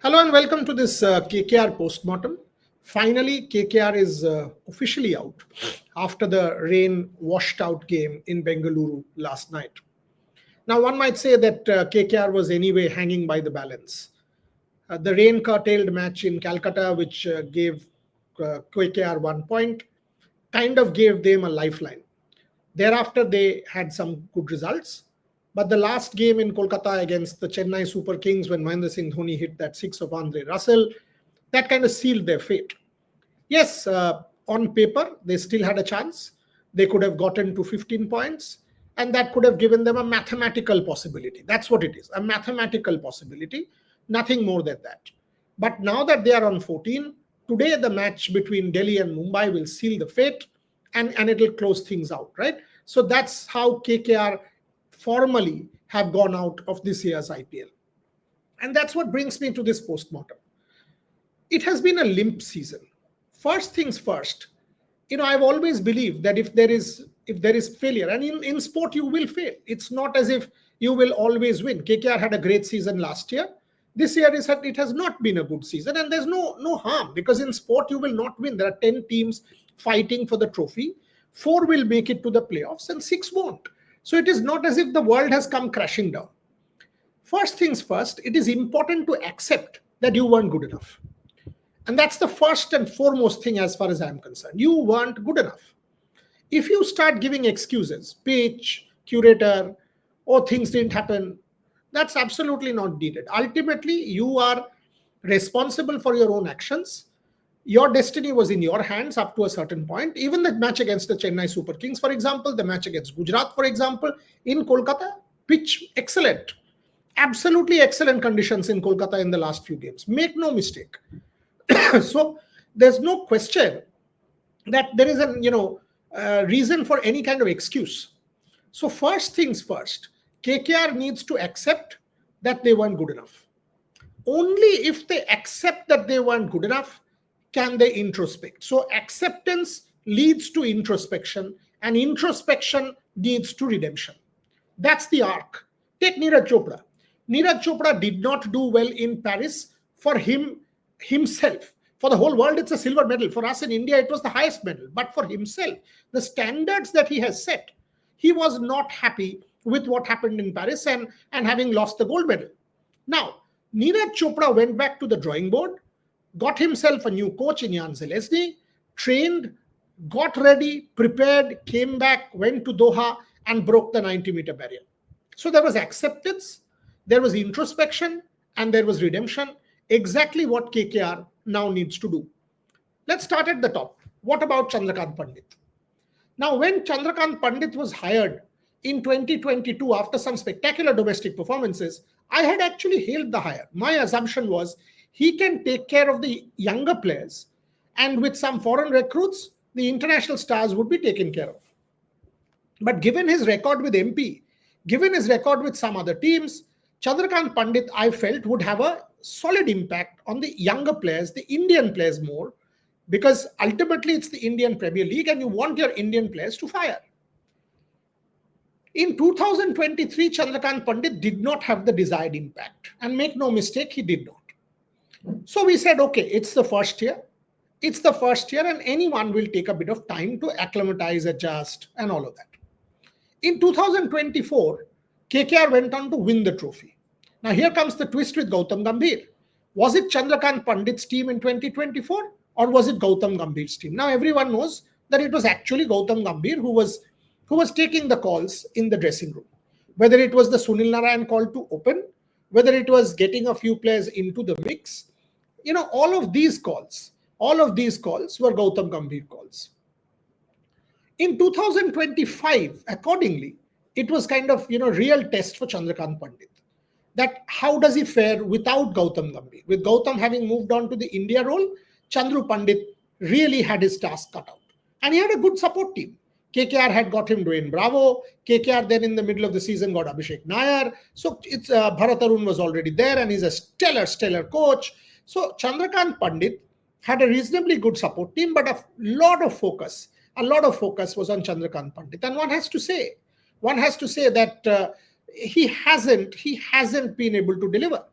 Hello and welcome to this KKR postmortem. Finally, KKR is officially out after the rain washed out game in Bengaluru last night. Now, one might say that KKR was anyway hanging by the balance. The rain curtailed match in Calcutta, which gave KKR 1 point, kind of gave them a lifeline. Thereafter, they had some good results. But the last game in Kolkata against the Chennai Super Kings, when Mahendra Singh Dhoni hit that six of Andre Russell, that kind of sealed their fate. Yes, on paper, they still had a chance. They could have gotten to 15 points, and that could have given them a mathematical possibility. That's what it is, a mathematical possibility, nothing more than that. But now that they are on 14, today the match between Delhi and Mumbai will seal the fate, and it will close things out, right? So that's how KKR formally have gone out of this year's IPL. And that's what brings me to this postmortem. It has been a limp season. First things first, I've always believed that if there is failure, and in sport you will fail. It's not as if you will always win. KKR had a great season last year. This year it has not been a good season, and there's no harm, because in sport you will not win. There are 10 teams fighting for the trophy. 4 will make it to the playoffs and 6 won't. So it is not as if the world has come crashing down. First things first, it is important to accept that you weren't good enough. And that's the first and foremost thing as far as I'm concerned. You weren't good enough. If you start giving excuses, pitch, curator, or things didn't happen, that's absolutely not needed. Ultimately, you are responsible for your own actions. Your destiny was in your hands up to a certain point. Even the match against the Chennai Super Kings, for example, the match against Gujarat, for example, in Kolkata, pitch excellent. Absolutely excellent conditions in Kolkata in the last few games. Make no mistake. So there's no question that there is a reason for any kind of excuse. So first things first, KKR needs to accept that they weren't good enough. Only if they accept that they weren't good enough can they introspect. So acceptance leads to introspection, and introspection leads to redemption. That's the arc. Take Neeraj Chopra. Neeraj Chopra did not do well in Paris for himself. For the whole world, it's a silver medal. For us in India, it was the highest medal. But for himself, the standards that he has set, he was not happy with what happened in Paris and having lost the gold medal. Now, Neeraj Chopra went back to the drawing board, got himself a new coach in Jan Zelezny, trained, got ready, prepared, came back, went to Doha and broke the 90-meter barrier. So there was acceptance, there was introspection, and there was redemption. Exactly what KKR now needs to do. Let's start at the top. What about Chandrakant Pandit? Now, when Chandrakant Pandit was hired in 2022 after some spectacular domestic performances, I had actually hailed the hire. My assumption was he can take care of the younger players, and with some foreign recruits, the international stars would be taken care of. But given his record with MP, given his record with some other teams, Chandrakant Pandit, I felt, would have a solid impact on the younger players, the Indian players more, because ultimately it's the Indian Premier League and you want your Indian players to fire. In 2023, Chandrakant Pandit did not have the desired impact. And make no mistake, he did not. So we said, okay, it's the first year. It's the first year and anyone will take a bit of time to acclimatize, adjust and all of that. In 2024, KKR went on to win the trophy. Now here comes the twist with Gautam Gambhir. Was it Chandrakant Pandit's team in 2024 or was it Gautam Gambhir's team? Now everyone knows that it was actually Gautam Gambhir who was taking the calls in the dressing room. Whether it was the Sunil Narayan call to open, whether it was getting a few players into the mix, all of these calls were Gautam Gambhir calls. In 2025, accordingly, it was kind of, real test for Chandrakant Pandit. That how does he fare without Gautam Gambhir? With Gautam having moved on to the India role, Chandru Pandit really had his task cut out. And he had a good support team. KKR had got him Dwayne Bravo. KKR then in the middle of the season got Abhishek Nair. So it's Bharat Arun was already there and he's a stellar coach. So Chandrakant Pandit had a reasonably good support team, but a lot of focus was on Chandrakant Pandit. And one has to say that he hasn't been able to deliver.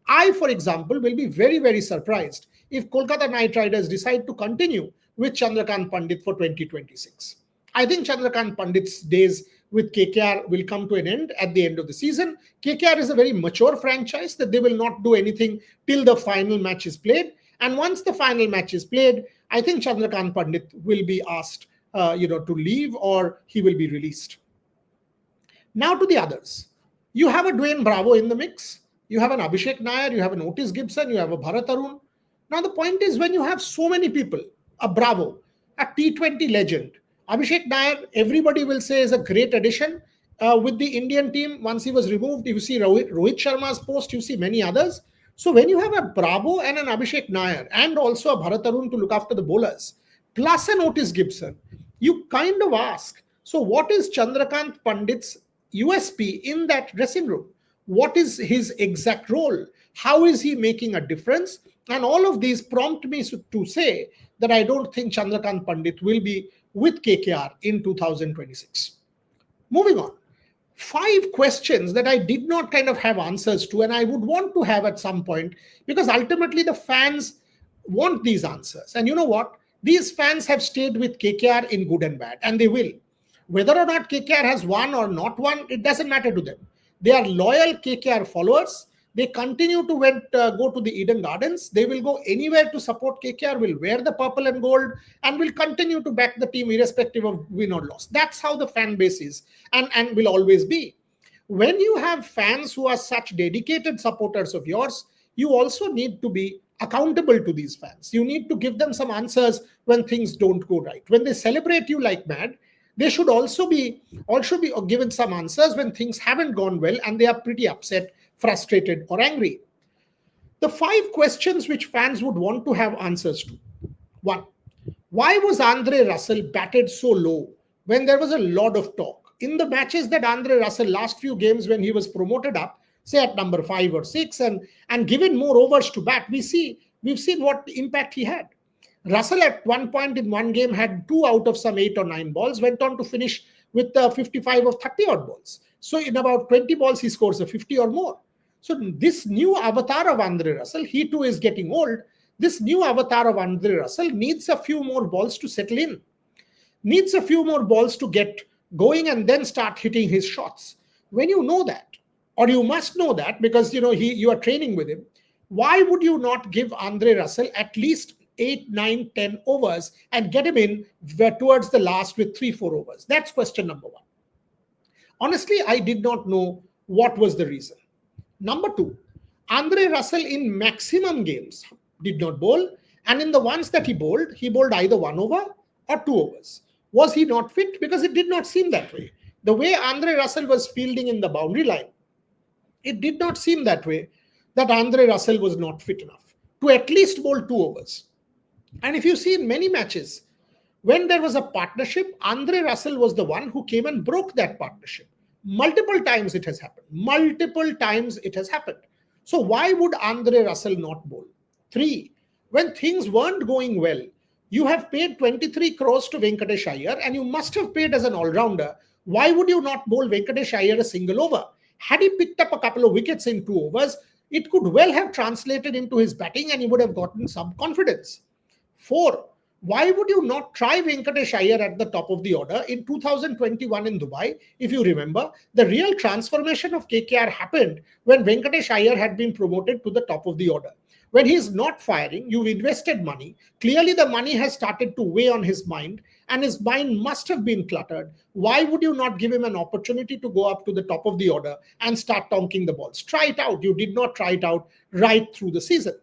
I, for example, will be very, very surprised if Kolkata Knight Riders decide to continue with Chandrakant Pandit for 2026. I think Chandrakant Pandit's days with KKR will come to an end at the end of the season. KKR is a very mature franchise that they will not do anything till the final match is played. And once the final match is played, I think Chandrakant Pandit will be asked, to leave, or he will be released. Now to the others. You have a Dwayne Bravo in the mix. You have an Abhishek Nair. You have an Otis Gibson. You have a Bharat Arun. Now the point is, when you have so many people, a Bravo, a T20 legend, Abhishek Nair, everybody will say is a great addition with the Indian team. Once he was removed, you see Rohit Sharma's post, you see many others. So when you have a Bravo and an Abhishek Nair and also a Bharat Arun to look after the bowlers, plus an Otis Gibson, you kind of ask, so what is Chandrakant Pandit's USP in that dressing room? What is his exact role? How is he making a difference? And all of these prompt me to say that I don't think Chandrakant Pandit will be with KKR in 2026. Moving on. 5 questions that I did not kind of have answers to, and I would want to have at some point, because ultimately the fans want these answers. And you know what? These fans have stayed with KKR in good and bad, and they will. Whether or not KKR has won or not won, it doesn't matter to them. They are loyal KKR followers. They continue to go to the Eden Gardens. They will go anywhere to support KKR, will wear the purple and gold, and will continue to back the team irrespective of win or loss. That's how the fan base is and will always be. When you have fans who are such dedicated supporters of yours, you also need to be accountable to these fans. You need to give them some answers when things don't go right. When they celebrate you like mad, they should also be given some answers when things haven't gone well and they are pretty upset, frustrated, or angry. The 5 questions which fans would want to have answers to. 1. Why was Andre Russell batted so low when there was a lot of talk? In the matches that Andre Russell, last few games when he was promoted up, say at number 5 or 6, and given more overs to bat, we've seen what impact he had. Russell at one point in one game had 2 out of some 8 or 9 balls, went on to finish with 55 of 30 odd balls. So in about 20 balls, he scores a 50 or more. So this new avatar of Andre Russell, he too is getting old. This new avatar of Andre Russell needs a few more balls to settle in, needs a few more balls to get going and then start hitting his shots. When you know that, or you must know that because you are training with him, why would you not give Andre Russell at least 8, 9, 10 overs and get him in towards the last with 3, 4 overs? That's question number 1. Honestly, I did not know what was the reason. Number 2, Andre Russell in maximum games did not bowl, and in the ones that he bowled either 1 over or 2 overs. Was he not fit? Because it did not seem that way. The way Andre Russell was fielding in the boundary line, it did not seem that way, that Andre Russell was not fit enough to at least bowl 2 overs. And if you see in many matches, when there was a partnership, Andre Russell was the one who came and broke that partnership. Multiple times it has happened. So why would Andre Russell not bowl? 3, when things weren't going well, you have paid 23 crores to Venkatesh Iyer, and you must have paid as an all-rounder. Why would you not bowl Venkatesh Iyer a single over? Had he picked up a couple of wickets in 2 overs, it could well have translated into his batting and he would have gotten some confidence. 4, why would you not try Venkatesh Iyer at the top of the order? In 2021 in Dubai, if you remember, the real transformation of KKR happened when Venkatesh Iyer had been promoted to the top of the order. When he's not firing, you've invested money. Clearly, the money has started to weigh on his mind, and his mind must have been cluttered. Why would you not give him an opportunity to go up to the top of the order and start tonking the balls? Try it out. You did not try it out right through the season.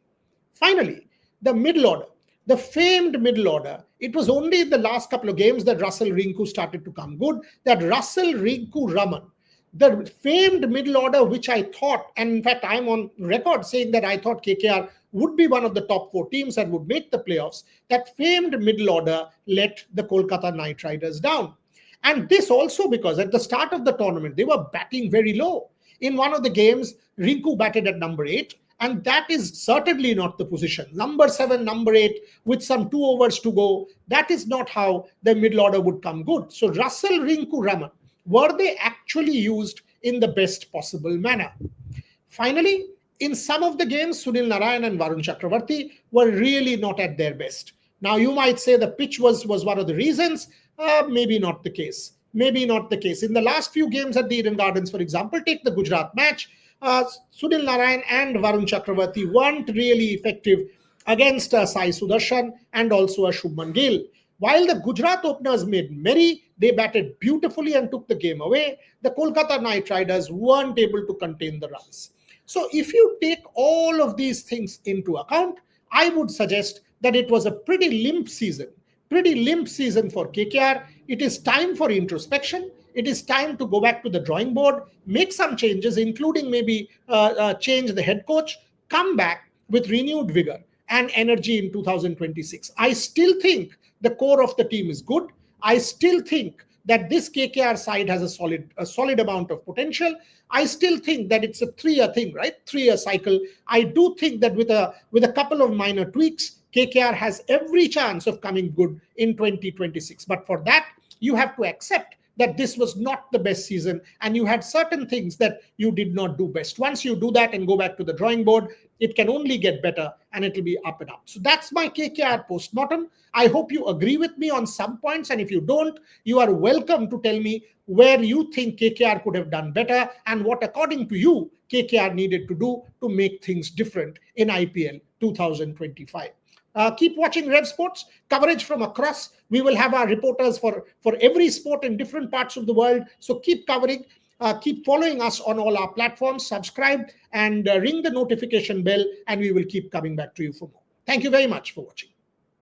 Finally, the middle order. The famed middle order, it was only in the last couple of games that Russell Rinku started to come good, that Russell Rinku Raman, the famed middle order, which I thought, and in fact, I'm on record saying that I thought KKR would be one of the top 4 teams and would make the playoffs, that famed middle order let the Kolkata Knight Riders down. And this also because at the start of the tournament, they were batting very low. In one of the games, Rinku batted at number 8. And that is certainly not the position. Number 7, number 8, with some 2 overs to go, that is not how the middle order would come good. So Russell, Rinku, Raman, were they actually used in the best possible manner? Finally, In some of the games, Sunil Narayan and Varun Chakravarti were really not at their best. Now, you might say the pitch was one of the reasons. Maybe not the case. Maybe not the case. In the last few games at the Eden Gardens, for example, take the Gujarat match, Sunil Narayan and Varun Chakravarti weren't really effective against Sai Sudarshan and also a Shubman Gill. While the Gujarat openers made merry, they batted beautifully and took the game away. The Kolkata Knight Riders weren't able to contain the runs. So, if you take all of these things into account, I would suggest that it was a pretty limp season. Pretty limp season for KKR. It is time for introspection. It is time to go back to the drawing board, make some changes, including maybe change the head coach, come back with renewed vigor and energy in 2026. I still think the core of the team is good. I still think that this KKR side has a solid amount of potential. I still think that it's a 3-year thing, right? 3-year cycle. I do think that with a couple of minor tweaks, KKR has every chance of coming good in 2026. But for that, you have to accept that this was not the best season and you had certain things that you did not do best. Once you do that and go back to the drawing board, it can only get better and it'll be up and up. So that's my KKR postmortem. I hope you agree with me on some points, and if you don't, you are welcome to tell me where you think KKR could have done better and what, according to you, KKR needed to do to make things different in IPL 2025. Keep watching Revsportz, coverage from across. We will have our reporters for every sport in different parts of the world. So keep covering, keep following us on all our platforms, subscribe and ring the notification bell, and we will keep coming back to you for more. Thank you very much for watching.